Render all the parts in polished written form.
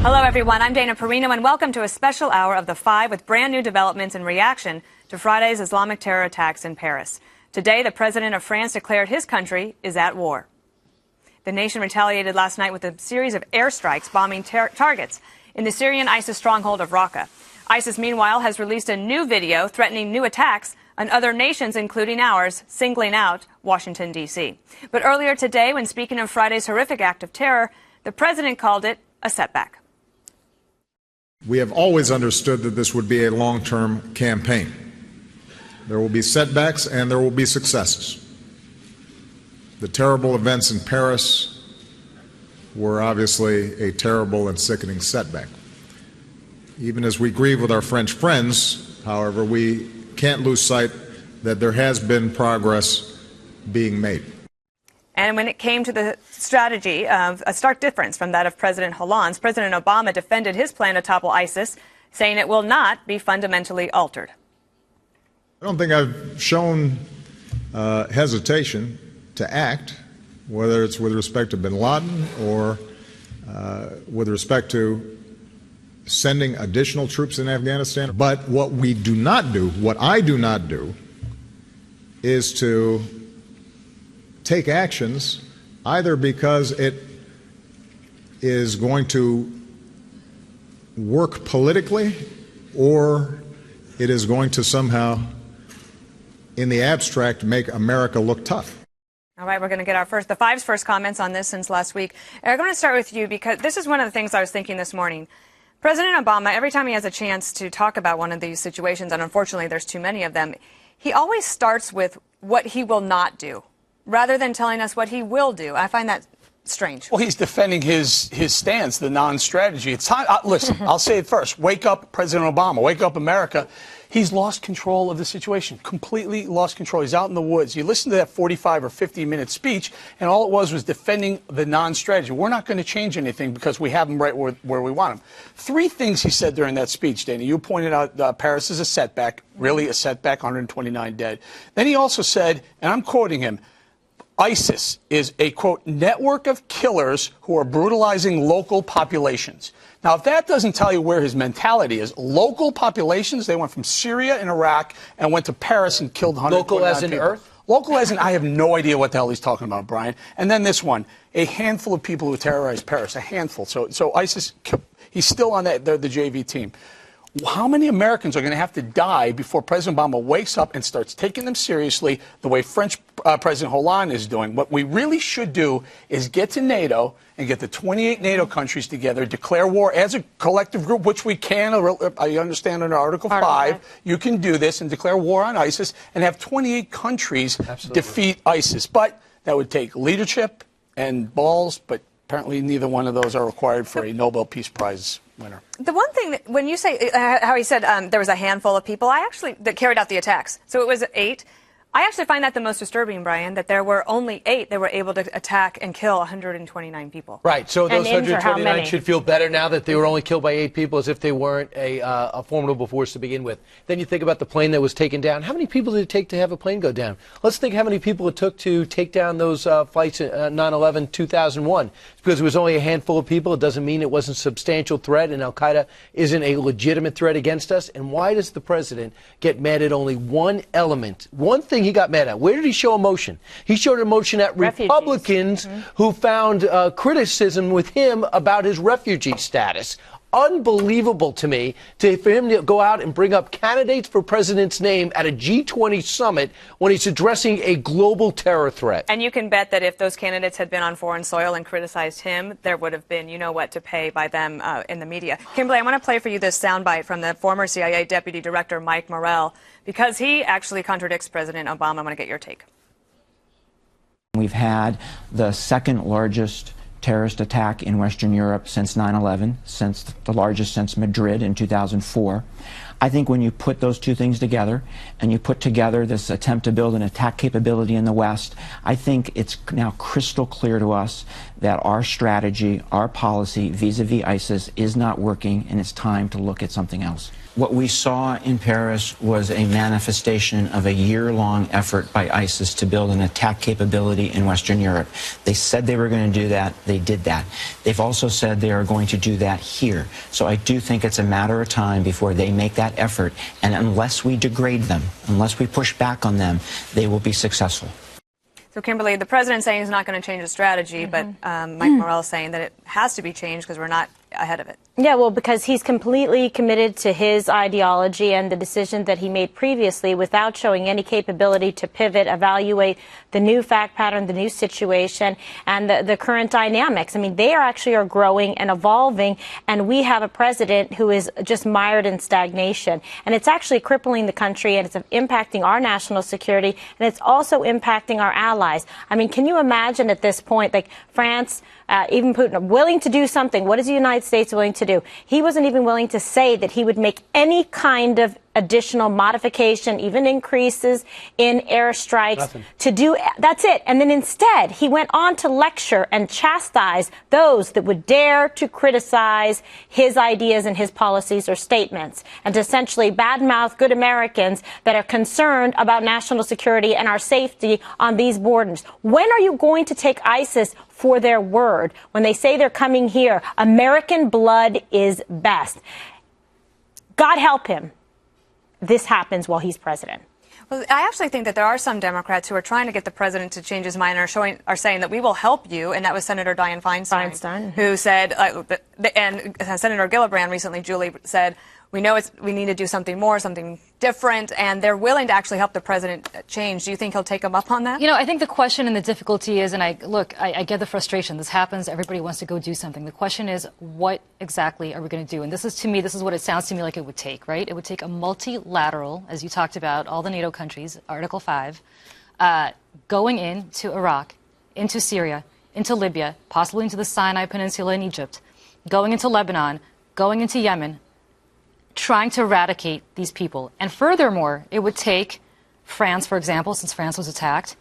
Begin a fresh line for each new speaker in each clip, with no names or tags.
Hello, everyone. I'm Dana Perino, and welcome to a special hour of The Five with brand new developments in reaction to Friday's Islamic terror attacks in Paris. Today, the president of France declared his country is at war. The nation retaliated last night with a series of airstrikes bombing targets in the Syrian ISIS stronghold of Raqqa. ISIS, meanwhile, has released a new video threatening new attacks on other nations, including ours, singling out Washington, D.C. But earlier today, when speaking of Friday's horrific act of terror, the president called it a setback.
We have always understood that this would be a long-term campaign. There will be setbacks and there will be successes. The terrible events in Paris were obviously a terrible and sickening setback. Even as we grieve with our French friends, however, we can't lose sight that there has been progress being made.
And when it came to the strategy of a stark difference from that of President Hollande's, President Obama defended his plan to topple ISIS, saying it will not be fundamentally altered.
I don't think I've shown hesitation to act, whether it's with respect to bin Laden or with respect to sending additional troops in Afghanistan. But what we do not do, what I do not do, is to take actions either because it is going to work politically or it is going to somehow, in the abstract, make America look tough.
All right, we're going to get the Five's first comments on this since last week. I'm going to start with you because this is one of the things I was thinking this morning. President Obama, every time he has a chance to talk about one of these situations, and unfortunately there's too many of them, he always starts with what he will not do, rather than telling us what he will do. I find that strange.
Well, he's defending his stance, the non-strategy. It's time. Listen, I'll say it first. Wake up, President Obama. Wake up, America. He's lost control of the situation, completely lost control. He's out in the woods. You listen to that 45 or 50-minute speech, and all it was defending the non-strategy. We're not going to change anything because we have him right where we want him. Three things he said during that speech, Dana. You pointed out Paris is a setback, really a setback, 129 dead. Then he also said, and I'm quoting him, ISIS is a, quote, network of killers who are brutalizing local populations. Now, if that doesn't tell you where his mentality is, local populations, they went from Syria and Iraq and went to Paris and killed 129
local as in
people.
Earth?
Local as in, I have no idea what the hell he's talking about, Brian. And then this one, a handful of people who terrorized Paris, a handful. So ISIS, he's still on the JV team. How many Americans are going to have to die before President Obama wakes up and starts taking them seriously the way French President Hollande is doing? What we really should do is get to NATO and get the 28 NATO countries together, declare war as a collective group, which we can. I understand under Article 5, you can do this and declare war on ISIS and have 28 countries defeat ISIS. But that would take leadership and balls, but apparently neither one of those are required for a Nobel Peace Prize winner.
The one thing that, when you say how he said there was a handful of people, that carried out the attacks. So it was 8. I actually find that the most disturbing, Brian, that there were only 8 that were able to attack and kill 129 people.
Right. So those 129 should feel better now that they were only killed by 8 people, as if they weren't a formidable force to begin with. Then you think about the plane that was taken down. How many people did it take to have a plane go down? Let's think how many people it took to take down those flights in 9/11, 2001. Because it was only a handful of people, it doesn't mean it wasn't a substantial threat, and al-Qaeda isn't a legitimate threat against us. And why does the president get mad at only one element, one thing he got mad at? Where did he show emotion? He showed emotion at Republicans who found criticism with him about his refugee status. Unbelievable to me for him to go out and bring up candidates for president's name at a G20 summit when he's addressing a global terror threat.
And you can bet that if those candidates had been on foreign soil and criticized him, there would have been, you know what, to pay by them in the media. Kimberly, I want to play for you this soundbite from the former CIA Deputy Director Mike Morrell, because he actually contradicts President Obama. I want to get your take.
We've had the second largest terrorist attack in Western Europe since 9/11, since the largest since Madrid in 2004. I think when you put those two things together, and you put together this attempt to build an attack capability in the West, I think it's now crystal clear to us that our strategy, our policy vis-a-vis ISIS is not working, and it's time to look at something else. What we saw in Paris was a manifestation of a year-long effort by ISIS to build an attack capability in Western Europe. They said they were going to do that. They did that. They've also said they are going to do that here. So I do think it's a matter of time before they make that effort. And unless we degrade them, unless we push back on them, they will be successful.
So, Kimberly, the president's saying he's not going to change the strategy, but Mike Morell is saying that it has to be changed because we're not ahead of it.
Yeah, well, because he's completely committed to his ideology and the decision that he made previously without showing any capability to pivot, evaluate the new fact pattern, the new situation, and the current dynamics. I mean, they are growing and evolving, and we have a president who is just mired in stagnation. And it's actually crippling the country, and it's impacting our national security, and it's also impacting our allies. I mean, can you imagine at this point, like France, even Putin, are willing to do something? What is the United States willing to do? He wasn't even willing to say that he would make any kind of additional modification, even increases in airstrikes to do. That's it. And then instead, he went on to lecture and chastise those that would dare to criticize his ideas and his policies or statements, and to essentially badmouth good Americans that are concerned about national security and our safety on these borders. When are you going to take ISIS for their word when they say they're coming here? American blood is best. God help him. This happens while he's president.
Well, I actually think that there are some Democrats who are trying to get the president to change his mind and are saying that we will help you, and that was Senator Dianne Feinstein. Who said, and Senator Gillibrand recently, Julie, said, we know we need to do something more, something different, and they're willing to actually help the president change. Do you think he'll take them up on that?
You know, I think the question and the difficulty is, and I get the frustration. This happens. Everybody wants to go do something. The question is, what exactly are we going to do? And this is what it sounds to me like it would take, right? It would take a multilateral, as you talked about, all the NATO countries, Article 5, going into Iraq, into Syria, into Libya, possibly into the Sinai Peninsula in Egypt, going into Lebanon, going into Yemen, trying to eradicate these people. And furthermore, it would take France, for example, since France was attacked,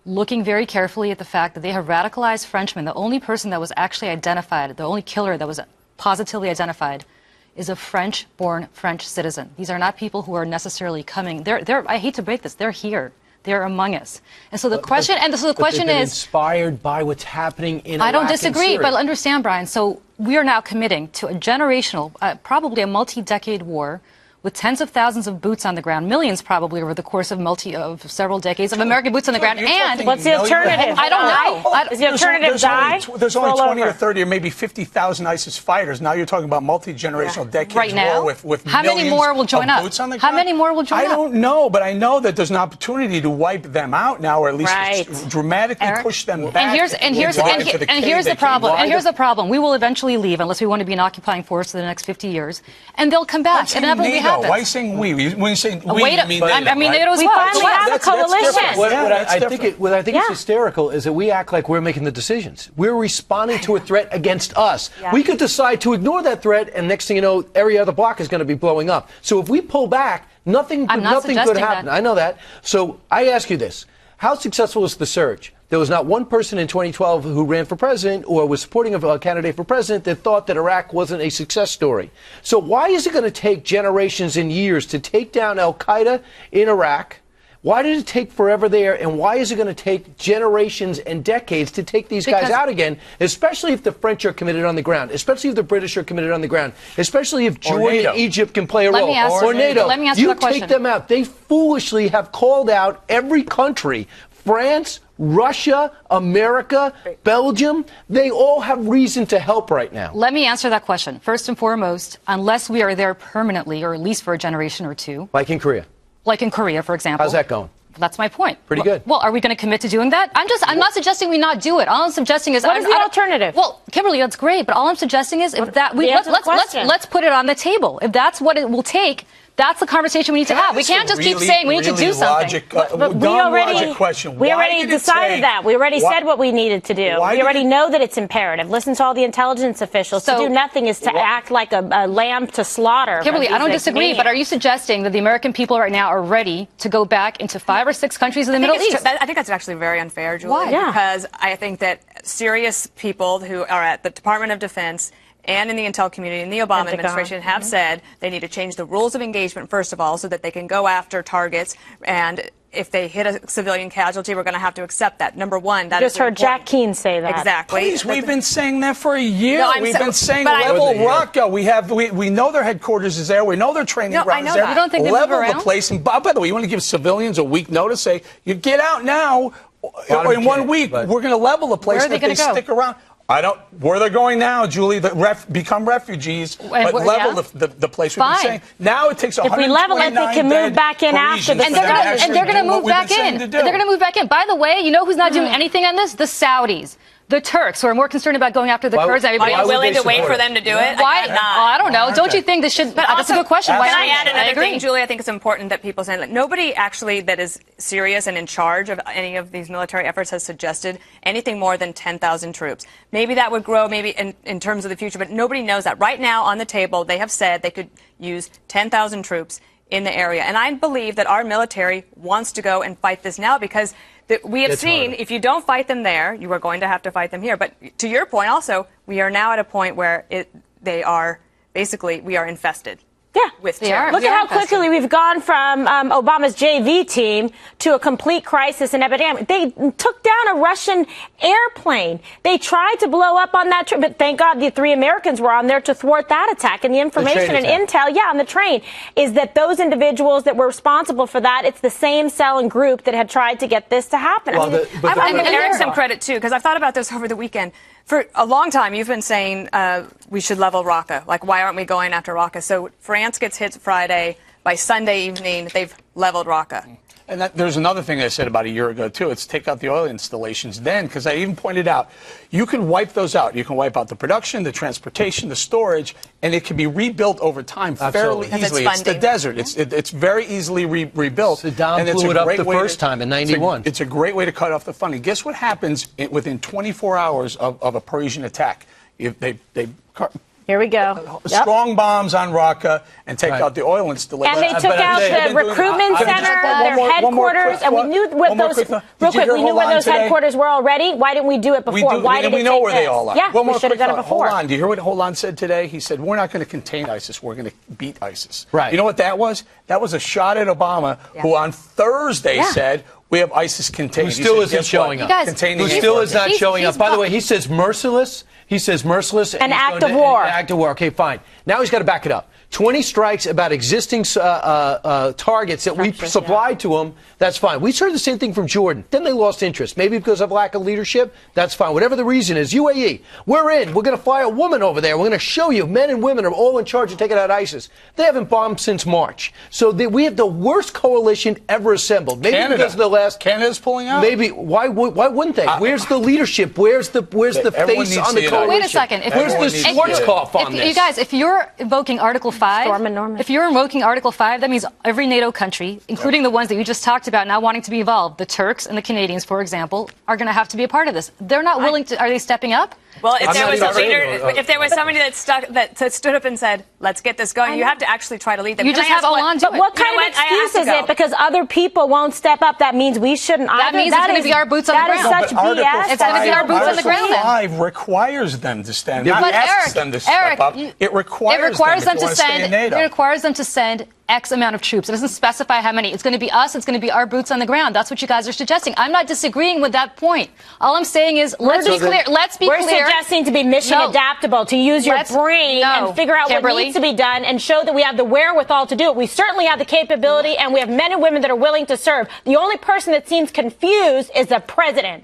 looking very carefully at the fact that they have radicalized Frenchmen. The only person that was actually identified, the only killer that was positively identified, is a French-born French citizen. These are not people who are necessarily coming. I hate to break this, they're here. They're among us. And so the question is,
inspired by what's happening in Iraq.
I don't disagree,
and Syria.
but understand, Brian. So we are now committing to a generational, probably a multi-decade war with tens of thousands of boots on the ground, millions probably over the course of several decades of American boots on the ground. And
what's the alternative?
I don't know.
Is the alternative die?
There's only 20 or 30 or maybe 50,000 ISIS fighters. Now you're talking about multi-generational decades
right now,
war with
how many more will join up?
Boots on the
how
ground?
many more will join up?
I don't know, but I know that there's an opportunity to wipe them out now, or at least dramatically push them back.
And here's the problem. And here's the problem. We will eventually leave unless we want to be an occupying force for the next 50 years, and they'll come back. It inevitably happens.
Why saying we? When you say we, you mean
I mean NATO as well.
We finally have a coalition.
What I think is hysterical is that we act like we're making the decisions. We're responding to a threat against us.
Yeah.
We could decide to ignore that threat, and next thing you know, every other block is going to be blowing up. So if we pull back, nothing good happen. I know that. So I ask you this. How successful is the surge? There was not one person in 2012 who ran for president or was supporting a candidate for president that thought that Iraq wasn't a success story. So why is it going to take generations and years to take down al-Qaeda in Iraq? Why did it take forever there? And why is it going to take generations and decades to take these guys out again, especially if the French are committed on the ground, especially if the British are committed on the ground, especially if Jordan and Egypt can play a role, or NATO.
Let me ask you a question.
You take them out. They foolishly have called out every country, France, Russia, America, Belgium, they all have reason to help right now.
Let me answer that question. First and foremost, unless we are there permanently, or at least for a generation or two.
Like in Korea.
Like in Korea, for example.
How's that going?
That's my point.
Pretty good.
Well, are we going to commit to doing that? I'm not suggesting we not do it. All I'm suggesting is
what is the alternative?
Well, Kimberly, that's great, but all I'm suggesting is if that let's put it on the table. If that's what it will take That's the conversation we need to have. We can't just keep saying we need to do something.
But we already decided that. We already said what we needed to do. We already know that it's imperative. Listen to all the intelligence officials. To do nothing is to act like a lamb to slaughter.
Kimberly, I don't disagree, but are you suggesting that the American people right now are ready to go back into 5 or 6 countries in the Middle East?
I think that's actually very unfair, Julie.
Why?
Yeah.
Because I think that serious people who are at the Department of Defense and in the intel community and the Obama administration have said they need to change the rules of engagement, first of all, so that they can go after targets. And if they hit a civilian casualty, we're going to have to accept that. Number one, that
just heard Jack Keane say that.
Exactly.
Please, we've been saying that for a year.
No,
we've been saying level Raqqa. We know their headquarters is there. We know their training ground is there.
You don't think they
level
move around?
the place. And by the way, you want to give civilians a week notice? Say you get out now. In 1 week, we're going to level the place.
Where are they going to go?
Stick around. Where they're going now, Julie, become refugees, but level the place. We've been saying. Now it takes 129
If we level it, they can move back in after the
And they're going to move back in. They're going to move back in. By the way, you know who's not doing anything on this? The Saudis. The Turks, who are more concerned about going after the Kurds.
Are you willing to wait for them to do it?
Why not? I don't know. Don't you think this should? But that's a good question.
Can I add another thing, Julie? I think it's important that people say nobody actually that is serious and in charge of any of these military efforts has suggested anything more than 10,000 troops. Maybe that would grow, maybe in terms of the future, but nobody knows that. Right now on the table, they have said they could use 10,000 troops in the area, and I believe that our military wants to go and fight this now because we have seen if you don't fight them there, you are going to have to fight them here. But to your point also, we are now at a point where we are infested.
Yeah,
with
Look at how quickly we've gone from Obama's JV team to a complete crisis and epidemic. They took down a Russian airplane. They tried to blow up on that trip, but thank God the 3 Americans were on there to thwart that attack. And the information and intel, on the train, is that those individuals that were responsible for that, it's the same cell and group that had tried to get this to happen.
I want to give Eric some credit, too, because I've thought about this over the weekend. For a long time, you've been saying we should level Raqqa. Like, why aren't we going after Raqqa? So France gets hit Friday. By Sunday evening, they've leveled Raqqa.
And there's another thing I said about a year ago, too. It's take out the oil installations then, because I even pointed out, you can wipe those out. You can wipe out the production, the transportation, the storage, and it can be rebuilt over time fairly easily. It's the desert. It's very easily rebuilt.
Saddam blew it up the first time in 91.
It's a great way to cut off the funding. Guess what happens within 24 hours of a Parisian attack? If they
Here we go.
Strong bombs on Raqqa and take out the oil installation.
And they took out the recruitment center, their headquarters, and we knew what those. Real quick, we knew where those headquarters were already. Why didn't we do it before? Why did
we know where they all are?
Yeah, we should have done it before.
Hold on. Do you hear what Hollande said today? He said, we're not going to contain ISIS. We're going to beat ISIS.
Right.
You know what that was? That was a shot at Obama, who on Thursday said, we have ISIS contained.
Who still isn't showing up.
Who
still is not showing up. By the way, he says merciless. He says merciless.
An act of war.
An act of war. Okay, fine. Now he's got to back it up. 20 strikes about existing targets that we supplied to them, that's fine. We heard the same thing from Jordan. Then they lost interest. Maybe because of lack of leadership. That's fine. Whatever the reason is, UAE, we're in. We're going to fly a woman over there. We're going to show you men and women are all in charge of taking out ISIS. They haven't bombed since March. So we have the worst coalition ever assembled. Maybe because of the last...
Canada's pulling out?
Maybe. Why wouldn't they? Where's the leadership? Where's the face on the coalition?
Wait a second.
Where's the Schwarzkopf on this?
You guys, if you're invoking Article 5, if you're invoking Article 5, that means every NATO country, including the ones that you just talked about now wanting to be involved, the Turks and the Canadians, for example, are going to have to be a part of this. They're not willing to. Are they stepping up?
Well, if there was a leader, if there was somebody that stood up and said, "Let's get this going," you have to actually try to lead them.
You just have Hollande do it.
But what kind of excuse is it? Because other people won't step up. That means we shouldn't either.
That means it's going to be our boots on the ground.
That is such BS.
It's going to be our boots on the ground.
Article 5 requires them to stand. Not asks them to step up. It requires them to stand. It
requires them to send X amount of troops. It doesn't specify how many. It's going to be us. It's going to be our boots on the ground. That's what you guys are suggesting. I'm not disagreeing with that point. All I'm saying is, let's be clear.
We're suggesting to be mission adaptable, to use your brain and figure out what needs to be done and show that we have the wherewithal to do it. We certainly have the capability, and we have men and women that are willing to serve. The only person that seems confused is the president.